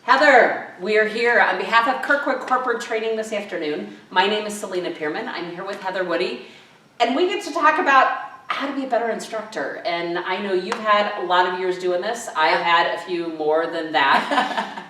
Heather, we are here on behalf of Kirkwood Corporate Training this afternoon. My name is Celina Peerman. I'm here with Heather Woody, and we get to talk about how to be a better instructor. And I know you've had a lot of years doing this. I've had a few more than that.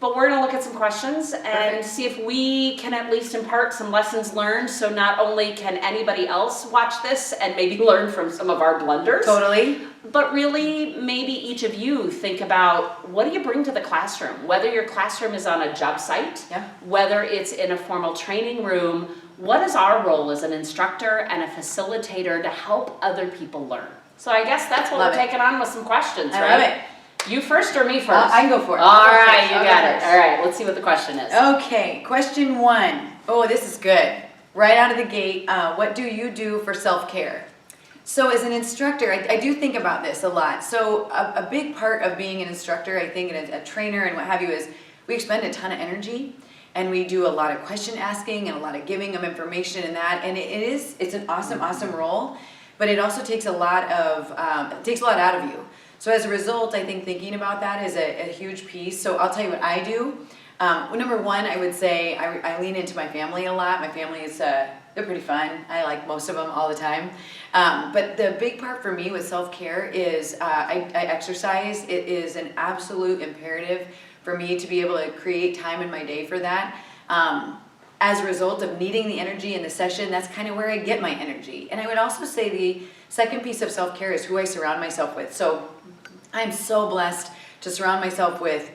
But we're going to look at some questions and see if we can at least impart some lessons learned, so not only can anybody else watch this and maybe learn from some of our blunders. Totally. But really, maybe each of you think about, what do you bring to the classroom? Whether your classroom is on a job site, whether it's in a formal training room, what is our role as an instructor and a facilitator to help other people learn? So I guess that's what we're taking on with some questions, right? I love it. You first or me first? I can go for it. All right, you got it. All right, let's see what the question is. Okay, question 1. Oh, this is good. Right out of the gate, what do you do for self-care? So as an instructor, I do think about this a lot. So a big part of being an instructor, I think, and a trainer and what have you, is we expend a ton of energy, and we do a lot of question asking and a lot of giving of information and that, and it's an awesome role, but it also takes a lot out of you. So as a result, I think thinking about that is a huge piece. So I'll tell you what I do. Number 1, I would say I lean into my family a lot. My family is, they're pretty fun. I like most of them all the time. But the big part for me with self-care is I exercise. It is an absolute imperative for me to be able to create time in my day for that. As a result of needing the energy in the session, that's kind of where I get my energy. And I would also say the second piece of self-care is who I surround myself with. So I'm so blessed to surround myself with,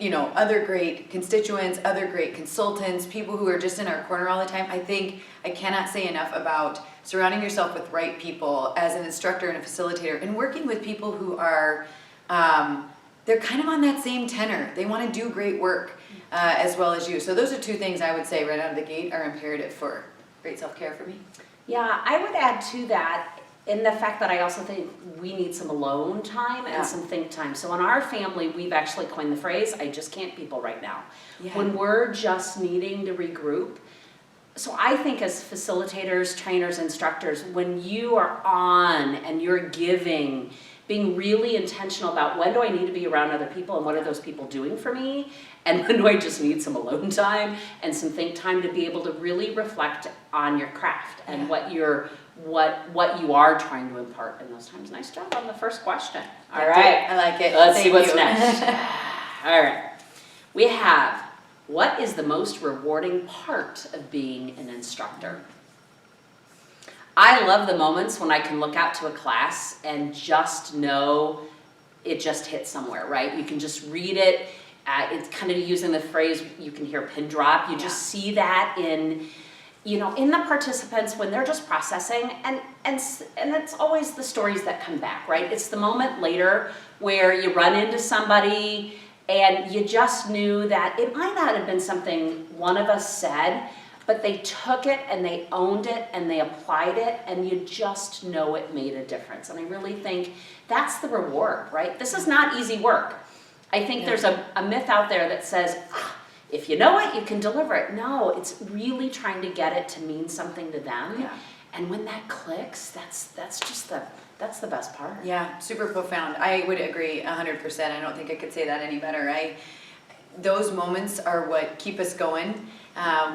other great constituents, other great consultants, people who are just in our corner all the time. I think I cannot say enough about surrounding yourself with right people as an instructor and a facilitator, and working with people who are, they're kind of on that same tenor. They want to do great work as well as you. So those are 2 things I would say right out of the gate are imperative for great self-care for me. Yeah, I would add to that in the fact that I also think we need some alone time and some think time. So in our family, we've actually coined the phrase, I just can't people right now. Yeah. When we're just needing to regroup. So I think as facilitators, trainers, instructors, when you are on and you're giving, being really intentional about when do I need to be around other people and what are those people doing for me, and when do I just need some alone time and some think time to be able to really reflect on your craft and what you are trying to impart in those times. Nice job on the first question. All right. I like it. Let's see what's next. All right. We have, what is the most rewarding part of being an instructor? I love the moments when I can look out to a class and just know it just hit somewhere, right? You can just read it. It's kind of using the phrase, you can hear a pin drop. You just see that in the participants when they're just processing, and it's always the stories that come back, right? It's the moment later where you run into somebody and you just knew that it might not have been something one of us said, but they took it and they owned it and they applied it, and you just know it made a difference. And I really think that's the reward, right? This is not easy work. I think there's a myth out there that says, if you know it, you can deliver it. No, it's really trying to get it to mean something to them. Yeah. And when that clicks, that's the best part. Yeah, super profound. I would agree 100%. I don't think I could say that any better. Those moments are what keep us going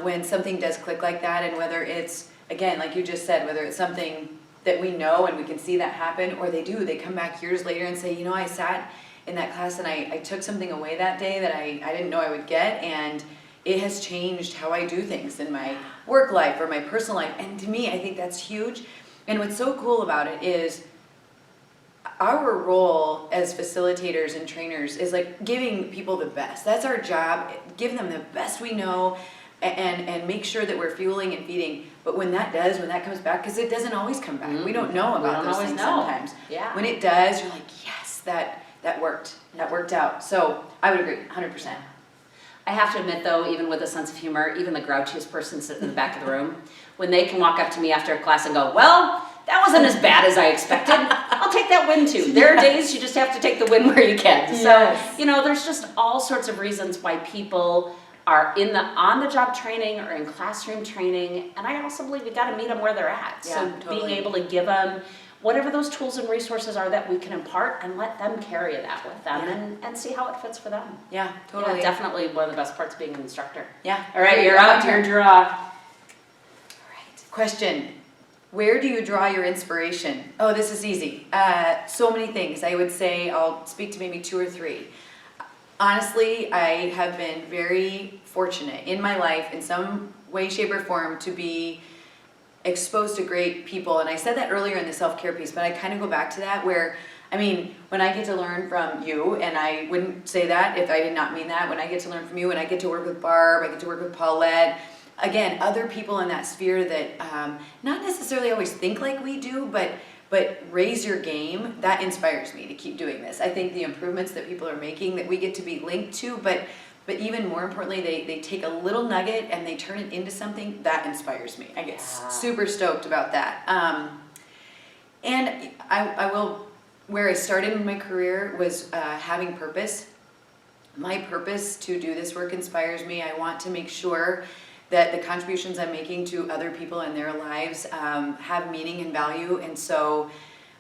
when something does click like that, and whether it's, again, like you just said, whether it's something that we know and we can see that happen, or they come back years later and say, I sat in that class and I took something away that day that I didn't know I would get, and it has changed how I do things in my work life or my personal life. And to me, I think that's huge. And what's so cool about it is our role as facilitators and trainers is like giving people the best. That's our job. Give them the best we know and make sure that we're fueling and feeding. But when that comes back, because it doesn't always come back. We don't know about those things sometimes. Yeah. When it does, you're like, yes, that worked. That worked out. So I would agree, 100%. I have to admit, though, even with a sense of humor, even the grouchiest person sitting in the back of the room, when they can walk up to me after a class and go, well, that wasn't as bad as I expected, I'll take that win, too. There are days you just have to take the win where you can. Yes. So, there's just all sorts of reasons why people are in the on-the-job training or in classroom training, and I also believe you got to meet them where they're at. Yeah, so totally. Being able to give them whatever those tools and resources are that we can impart, and let them carry that with them and see how it fits for them. Yeah, totally. Yeah, definitely one of the best parts of being an instructor. Yeah. All right, you're up, your draw. All right. Question. Where do you draw your inspiration? Oh, this is easy. So many things. I would say I'll speak to maybe 2 or 3. Honestly, I have been very fortunate in my life in some way, shape, or form to be exposed to great people. And I said that earlier in the self-care piece, but I kind of go back to that where, I mean, when I get to learn from you, and I wouldn't say that if I did not mean that, when I get to learn from you, and I get to work with Barb, I get to work with Paulette, again, other people in that sphere that not necessarily always think like we do, but raise your game, that inspires me to keep doing this. I think the improvements that people are making that we get to be linked to, but even more importantly, they take a little nugget and they turn it into something, that inspires me. I get super stoked about that. And I will, where I started in my career was having purpose. My purpose to do this work inspires me. I want to make sure that the contributions I'm making to other people in their lives have meaning and value. And so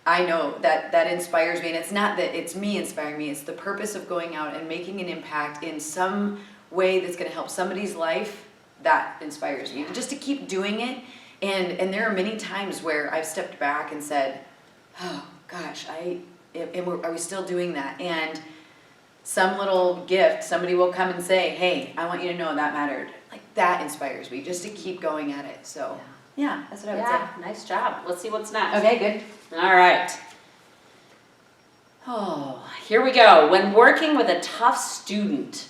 I know that inspires me. And it's not that it's me inspiring me, it's the purpose of going out and making an impact in some way that's gonna help somebody's life. That inspires me. Just to keep doing it. And there are many times where I've stepped back and said, oh gosh, are we still doing that? And some little gift, somebody will come and say, hey, I want you to know that mattered. Like, that inspires me just to keep going at it. So yeah, that's what I would say. Yeah, nice job. Let's see what's next. Okay, good. All right. Oh, here we go. When working with a tough student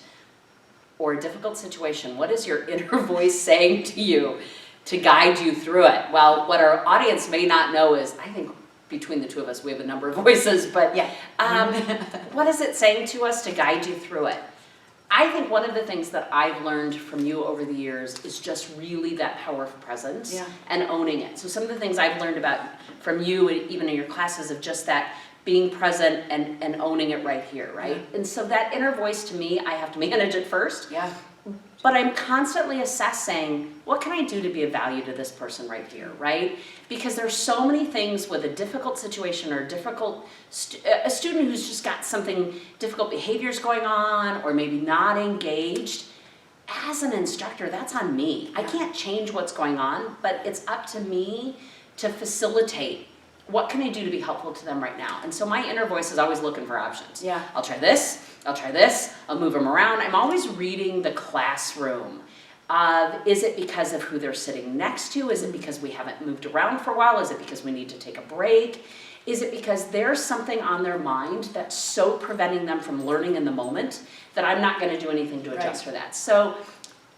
or a difficult situation, what is your inner voice saying to you to guide you through it? Well, what our audience may not know is, I think between the two of us, we have a number of voices, but yeah. What is it saying to us to guide you through it? I think one of the things that I've learned from you over the years is just really that power of presence and owning it. So some of the things I've learned about from you, even in your classes, of just that being present and owning it right here, right? Yeah. And so that inner voice, to me, I have to manage it first. Yeah. But I'm constantly assessing, what can I do to be of value to this person right here, right? Because there's so many things with a difficult situation or a student who's just got something, difficult behaviors going on, or maybe not engaged. As an instructor, that's on me. I can't change what's going on, but it's up to me to facilitate. What can I do to be helpful to them right now? And so my inner voice is always looking for options. Yeah. I'll try this, I'll move them around. I'm always reading the classroom. Is it because of who they're sitting next to? Is it because we haven't moved around for a while? Is it because we need to take a break? Is it because there's something on their mind that's so preventing them from learning in the moment that I'm not going to do anything to adjust for that? So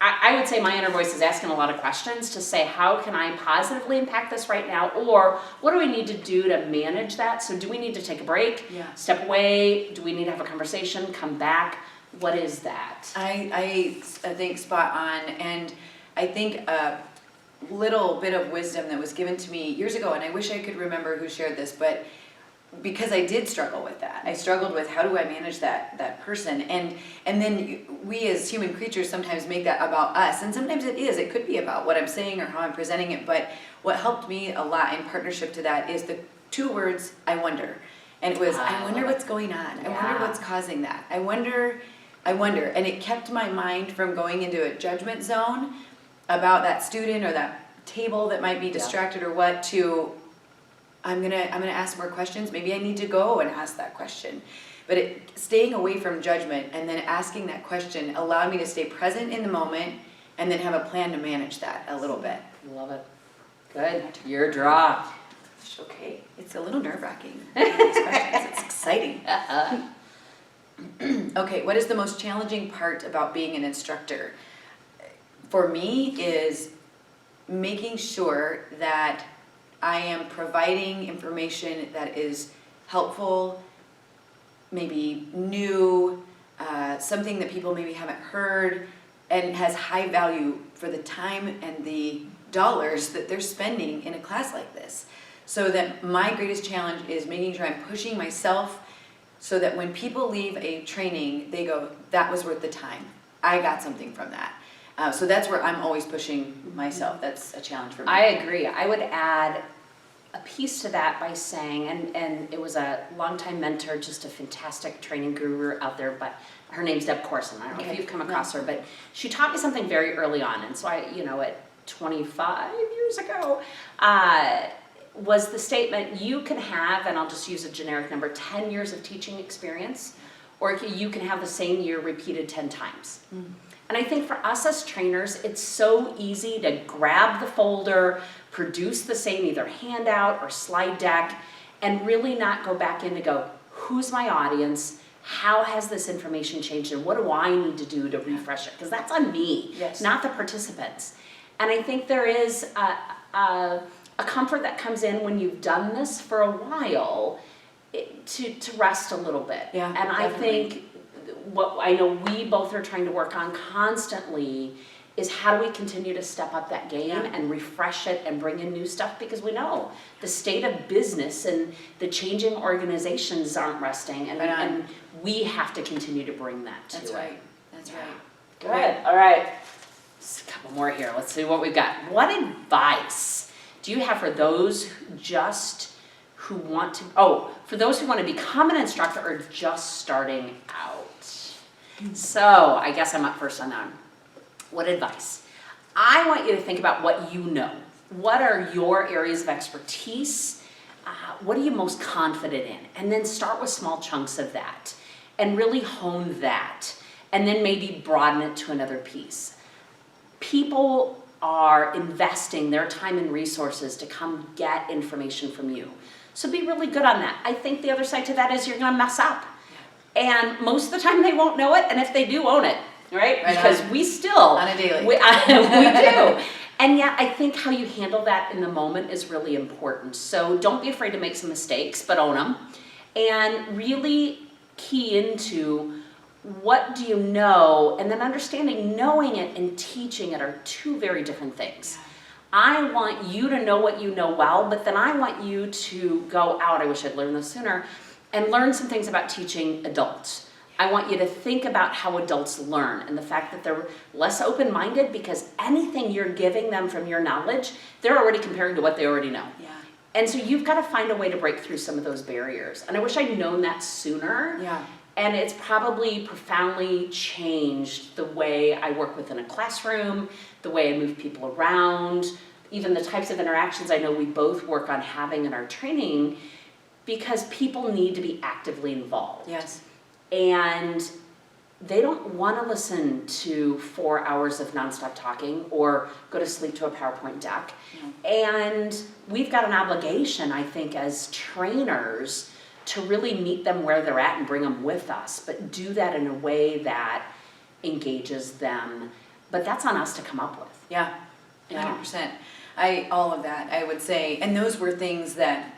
I would say my inner voice is asking a lot of questions to say, how can I positively impact this right now? Or what do we need to do to manage that? So do we need to take a break? Yeah. Step away? Do we need to have a conversation? Come back? What is that? I think spot on. And I think a little bit of wisdom that was given to me years ago, and I wish I could remember who shared this, but because I did struggle with that. I struggled with, how do I manage that person? And then we as human creatures sometimes make that about us. And sometimes it is. It could be about what I'm saying or how I'm presenting it. But what helped me a lot in partnership to that is the 2 words, I wonder. And it was, I wonder what's going on. I wonder what's causing that. I wonder. And it kept my mind from going into a judgment zone about that student or that table that might be distracted or what, to I'm gonna ask more questions. Maybe I need to go and ask that question. But staying away from judgment and then asking that question allowed me to stay present in the moment and then have a plan to manage that a little bit. Love it. Good. Your draw. Okay. It's a little nerve-wracking. It's exciting. Okay, what is the most challenging part about being an instructor? For me is making sure that I am providing information that is helpful, maybe new, something that people maybe haven't heard, and has high value for the time and the dollars that they're spending in a class like this. So that my greatest challenge is making sure I'm pushing myself so that when people leave a training, they go, that was worth the time. I got something from that. So that's where I'm always pushing myself. That's a challenge for me. I agree. I would add, a piece to that by saying, and it was a longtime mentor, just a fantastic training guru out there, but her name's Deb Corson. I don't know if you've come across her, but she taught me something very early on. And so I, at 25 years ago, was the statement, you can have, and I'll just use a generic number, 10 years of teaching experience, or you can have the same year repeated 10 times. And I think for us as trainers, it's so easy to grab the folder, produce the same either handout or slide deck, and really not go back in to go, who's my audience? How has this information changed? And what do I need to do to refresh it? Because that's on me, not the participants. And I think there is a comfort that comes in when you've done this for a while to rest a little bit. Yeah, and definitely. I think what I know we both are trying to work on constantly is how do we continue to step up that game and refresh it and bring in new stuff, because we know the state of business and the changing organizations aren't resting, and we have to continue to bring that to That's it. right. That's right. Good. All right. Just a couple more here. Let's see what we've got. What advice do you have for those who want to become an instructor or just starting out? So I guess I'm up first on that. What advice? I want you to think about what you know. What are your areas of expertise? What are you most confident in? And then start with small chunks of that and really hone that. And then maybe broaden it to another piece. People are investing their time and resources to come get information from you. So be really good on that. I think the other side to that is you're going to mess up. And most of the time they won't know it, and if they do, own it, right? Because we still on a daily. We do. And yet I think how you handle that in the moment is really important. So don't be afraid to make some mistakes, but own them. And really key into what do you know, and then understanding knowing it and teaching it are two very different things. I want you to know what you know well, but then I want you to go out, I wish I'd learned this sooner, and learn some things about teaching adults. I want you to think about how adults learn and the fact that they're less open-minded, because anything you're giving them from your knowledge, they're already comparing to what they already know. Yeah. And so you've got to find a way to break through some of those barriers. And I wish I'd known that sooner. Yeah. And it's probably profoundly changed the way I work within a classroom, the way I move people around, even the types of interactions I know we both work on having in our training, because people need to be actively involved. Yes. And they don't want to listen to 4 hours of nonstop talking or go to sleep to a PowerPoint deck. No. And we've got an obligation, I think, as trainers to really meet them where they're at and bring them with us, but do that in a way that engages them. But that's on us to come up with. Yeah, 100%. All of that, I would say. And those were things that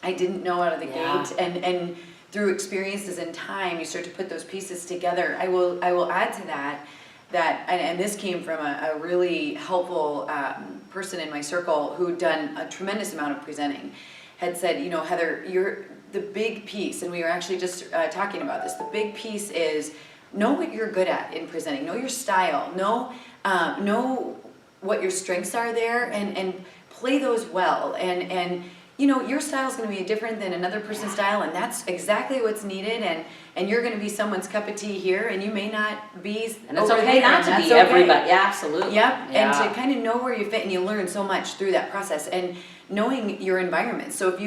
I didn't know out of the gate. And through experiences and time, you start to put those pieces together. I will add to that, and this came from a really helpful person in my circle who'd done a tremendous amount of presenting, had said, Heather, you're the big piece, and we were actually just talking about this, the big piece is know what you're good at in presenting, know your style, know what your strengths are there, and play those well, and your style is going to be different than another person's style, and that's exactly what's needed, and you're going to be someone's cup of tea here, and you may not be, and it's okay not to be everybody. Yeah, absolutely. Yep, and to kind of know where you fit, and you learn so much through that process, and knowing your environment. So if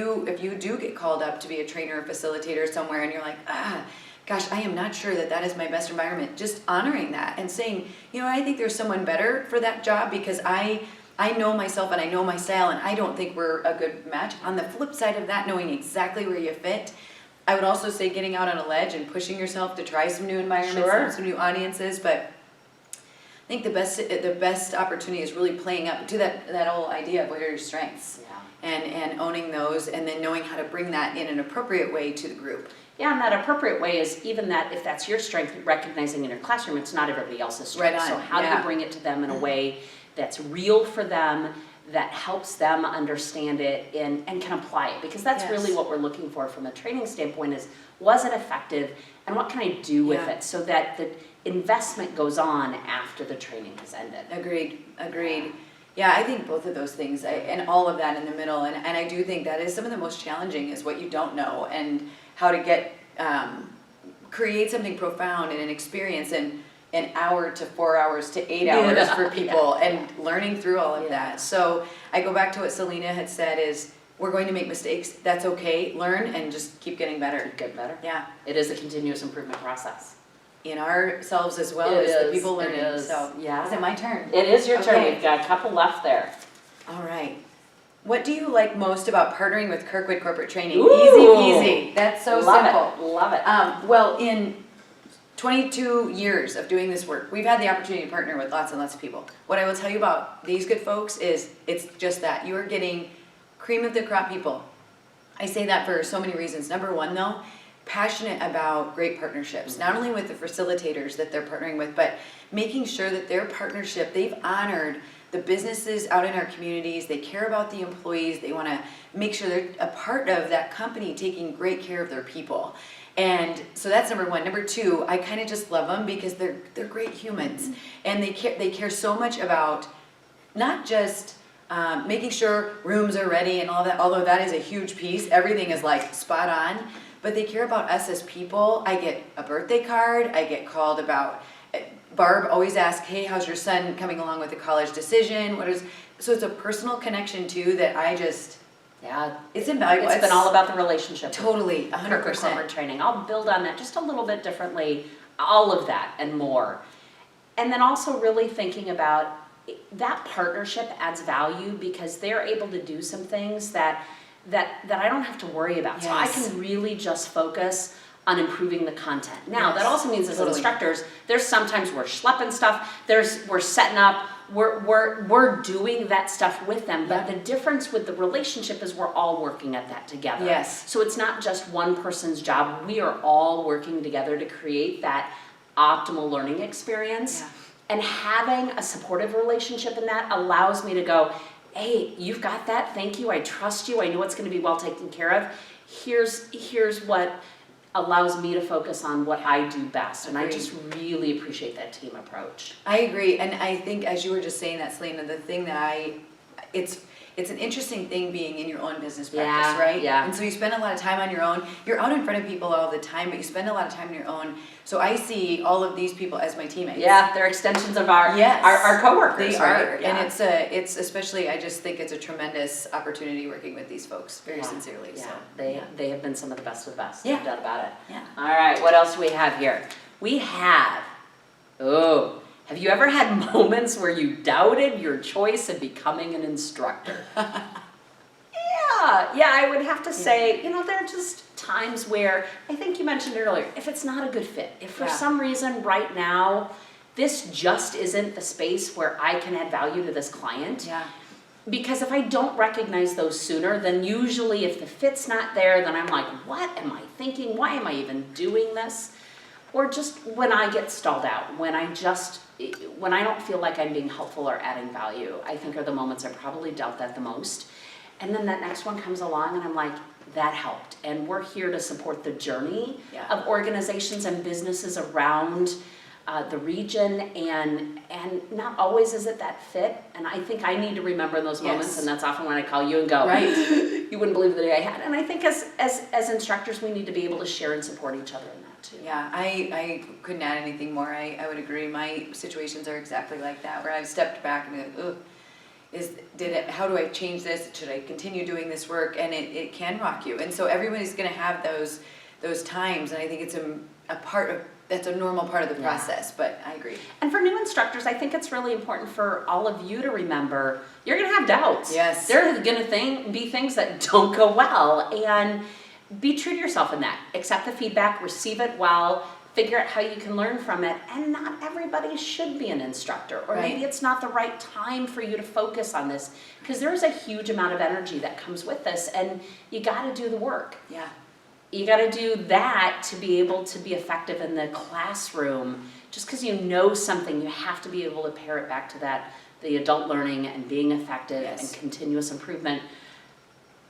you do get called up to be a trainer or facilitator somewhere, and you're like, gosh, I am not sure that is my best environment, just honoring that and saying, I think there's someone better for that job, because I know myself and I know my style, and I don't think we're a good match. On the flip side of that, knowing exactly where you fit, I would also say getting out on a ledge and pushing yourself to try some new environments, and some new audiences. But I think the best opportunity is really playing up to that whole idea of what are your strengths, and owning those, and then knowing how to bring that in an appropriate way to the group. Yeah, and that appropriate way is even that if that's your strength, recognizing in your classroom it's not everybody else's strength. Right on. So how do you bring it to them in a way that's real for them, that helps them understand it and can apply it? Because that's really what we're looking for from a training standpoint is, was it effective, and what can I do with it so that the investment goes on after the training has ended? Agreed. Yeah, I think both of those things and all of that in the middle. And I do think that is some of the most challenging is what you don't know and how to get, create something profound in an experience in an hour to 4 hours to 8 hours for people and learning through all of that. So I go back to what Celina had said is we're going to make mistakes. That's okay. Learn and just keep getting better. Get better. Yeah. It is a continuous improvement process. In ourselves as well It as the is, people learning. it is. So Yeah. is it my turn? It is your turn. Okay. We've got a couple left there. All right. What do you like most about partnering with Kirkwood Corporate Training? Ooh. Easy peasy. That's so simple. Love it. Well, in 22 years of doing this work, we've had the opportunity to partner with lots and lots of people. What I will tell you about these good folks is it's just that. You are getting cream of the crop people. I say that for so many reasons. Number one, though, passionate about great partnerships, not only with the facilitators that they're partnering with, but making sure that their partnership, they've honored the businesses out in our communities, they care about the employees, they want to make sure they're a part of that company taking great care of their people. And so that's number one. Number two, I kind of just love them because they're great humans, and they care so much about not just making sure rooms are ready and all that, although that is a huge piece. Everything is like spot on, but they care about us as people. I get a birthday card, I get called about, Barb always asks, hey, how's your son coming along with the college decision? So it's a personal connection too that I just, Yeah. it's invaluable. It's been all about the relationship. Totally, Kirkwood 100%. Corporate Training. I'll build on that just a little bit differently, all of that and more. And then also really thinking about that partnership adds value because they're able to do some things that I don't have to worry about. So I Yes. can really just focus on improving the content. Now, Yes, that also means as totally. instructors, there's sometimes we're schlepping stuff, we're setting up, we're doing that stuff with them, but Yeah. the difference with the relationship is we're all working at that together. Yes. So it's not just one person's job, we are all working together to create that optimal learning experience. Yeah. And having a supportive relationship in that allows me to go, hey, you've got that, thank you, I trust you, I know it's gonna be well taken care of. Here's what allows me to focus on what I do best. And I Agreed. just really appreciate that team approach. I agree, and I think as you were just saying that, Selena, the thing that it's an interesting thing being in your own business practice, Yeah, right? yeah. And so you spend a lot of time on your own. You're out in front of people all the time, but you spend a lot of time on your own. So I see all of these people as my teammates. Yeah, they're extensions of our Yes. our coworkers, They right? are, Yeah. and it's especially, I just think it's a tremendous opportunity working with these folks, very Yeah, sincerely, yeah. so. They have been some of the best of the best, Yeah. no doubt about it. Yeah. All right, what else do we have here? We have, have you ever had moments where you doubted your choice of becoming an instructor? Yeah, I would have to say, there are just times where, I think you mentioned earlier, if it's not a good fit, if for Yeah. some reason right now, this just isn't the space where I can add value to this client. Yeah. Because if I don't recognize those sooner, then usually if the fit's not there, then I'm like, what am I thinking? Why am I even doing this? Or just when I get stalled out, when I don't feel like I'm being helpful or adding value, I think are the moments I probably dealt that the most. And then that next one comes along and I'm like, that helped. And we're here to support the journey Yeah. of organizations and businesses around the region, and not always is it that fit. And I think I need to remember those moments, Yes. and that's often when I call you and go, Right. you wouldn't believe the day I had. And I think as instructors, we need to be able to share and support each other in that too. Yeah, I couldn't add anything more. I would agree. My situations are exactly like that, where I've stepped back and go, how do I change this? Should I continue doing this work? And it can rock you. And so everybody's gonna have those times, and I think it's that's a normal part of the Yeah. process, but I agree. And for new instructors, I think it's really important for all of you to remember, you're gonna have doubts. Yes. There are gonna be things that don't go well, and be true to yourself in that. Accept the feedback, receive it well, figure out how you can learn from it, and not everybody should be an instructor, or Right. maybe it's not the right time for you to focus on this, because there is a huge amount of energy that comes with this, and you gotta do the work. Yeah. You got to do that to be able to be effective in the classroom. Just because you know something, you have to be able to pair it back to the adult learning and being effective Yes. and continuous improvement.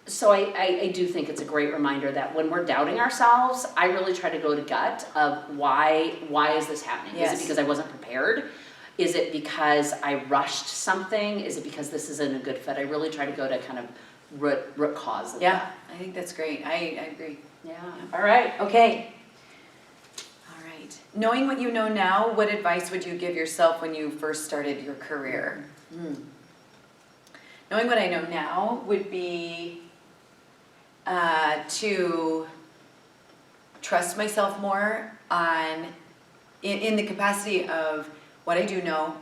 So I do think it's a great reminder that when we're doubting ourselves, I really try to go to gut of why is this happening? Is Yes. it because I wasn't prepared? Is it because I rushed something? Is it because this isn't a good fit? I really try to go to kind of root cause of that. I think that's great. I agree. Yeah. All right. Okay. All right. Knowing what you know now, what advice would you give yourself when you first started your career? Knowing what I know now would be to trust myself more in the capacity of what I do know,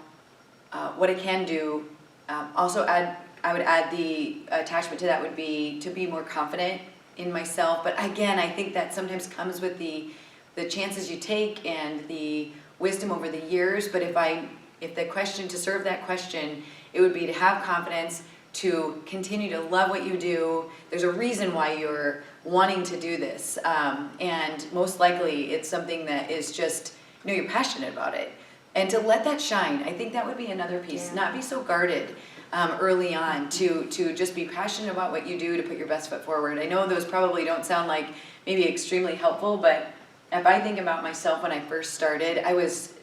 what I can do. Also I would add the attachment to that would be to be more confident in myself. But again, I think that sometimes comes with the chances you take and the wisdom over the years. But if the question, to serve that question, it would be to have confidence, to continue to love what you do. There's a reason why you're wanting to do this. And most likely it's something that is just, you're passionate about it. And to let that shine, I think that would be another piece. Yeah. Not be so guarded early on, to just be passionate about what you do, to put your best foot forward. I know those probably don't sound like maybe extremely helpful, but if I think about myself when I first started, I was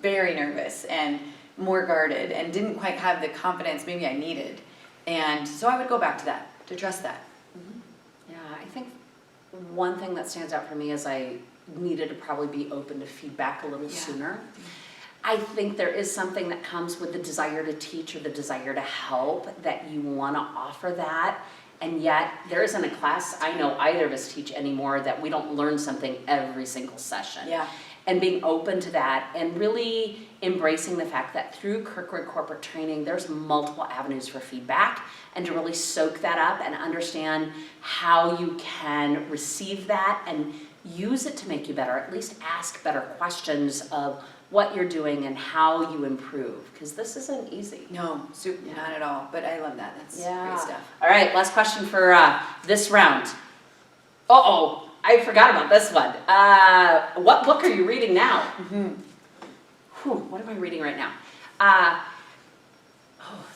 very nervous and more guarded and didn't quite have the confidence maybe I needed. And so I would go back to that, to trust that. Yeah, I think one thing that stands out for me is I needed to probably be open to feedback a little sooner. I think there is something that comes with the desire to teach or the desire to help, that you want to offer that, and yet there isn't a class I know either of us teach anymore that we don't learn something every single session. Yeah. And being open to that and really embracing the fact that through Kirkwood Corporate Training, there's multiple avenues for feedback, and to really soak that up and understand how you can receive that and use it to make you better, at least ask better questions of what you're doing and how you improve, because this isn't easy. No, not at all, but I love that. That's great stuff. All right, last question for this round. Uh-oh, I forgot about this one. What book are you reading now? What am I reading right now?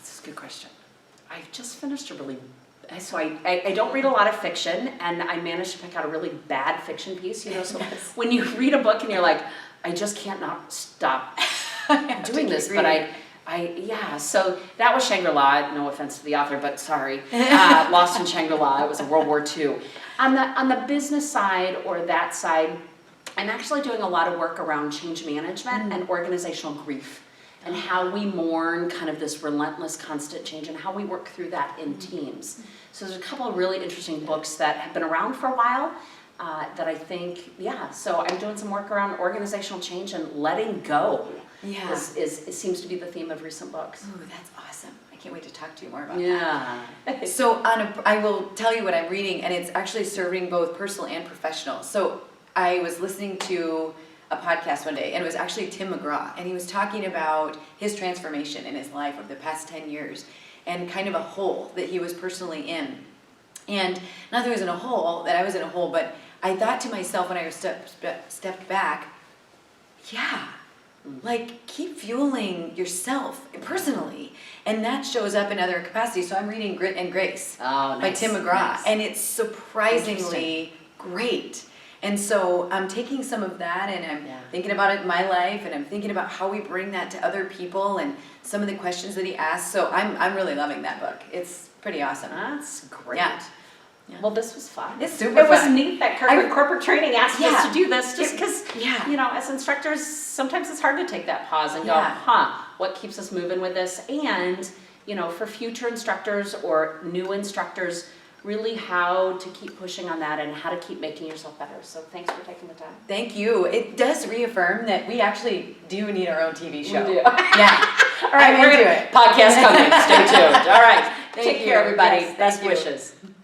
This is a good question. I just finished a really, so I don't read a lot of fiction, and I managed to pick out a really bad fiction piece, so when you read a book and you're like, I just can't not stop doing this, but so that was Shangri-La. No offense to the author, but sorry. Lost in Shangri-La. It was in World War II. On the business side, or that side, I'm actually doing a lot of work around change management and organizational grief, and how we mourn kind of this relentless constant change and how we work through that in teams. So there's a couple of really interesting books that have been around for a while. That I think, so I'm doing some work around organizational change and letting go. It seems to be the theme of recent books. Ooh, that's awesome. I can't wait to talk to you more about that. So I will tell you what I'm reading, and it's actually serving both personal and professional. So I was listening to a podcast one day, and it was actually Tim McGraw, and he was talking about his transformation in his life over the past 10 years and kind of a hole that he was personally in. And not that I was in a hole, but I thought to myself when I stepped back, keep fueling yourself personally. And that shows up in other capacities. So I'm reading Grit and Grace by Tim McGraw, and it's surprisingly great. And so I'm taking some of that, and I'm thinking about it in my life, and I'm thinking about how we bring that to other people and some of the questions that he asks. So I'm really loving that book. It's pretty awesome. That's great. Yeah. Well, this was fun. It's super fun. It was neat that Kirkwood Corporate Training asked us to do this, just because, as instructors, sometimes it's hard to take that pause and go, what keeps us moving with this? And, for future instructors or new instructors, really how to keep pushing on that and how to keep making yourself better. So thanks for taking the time. Thank you. It does reaffirm that we actually do need our own TV show. We do. All right, we're going to podcast coming. Stay tuned. All right. Take care, everybody. Yes, Best you. wishes.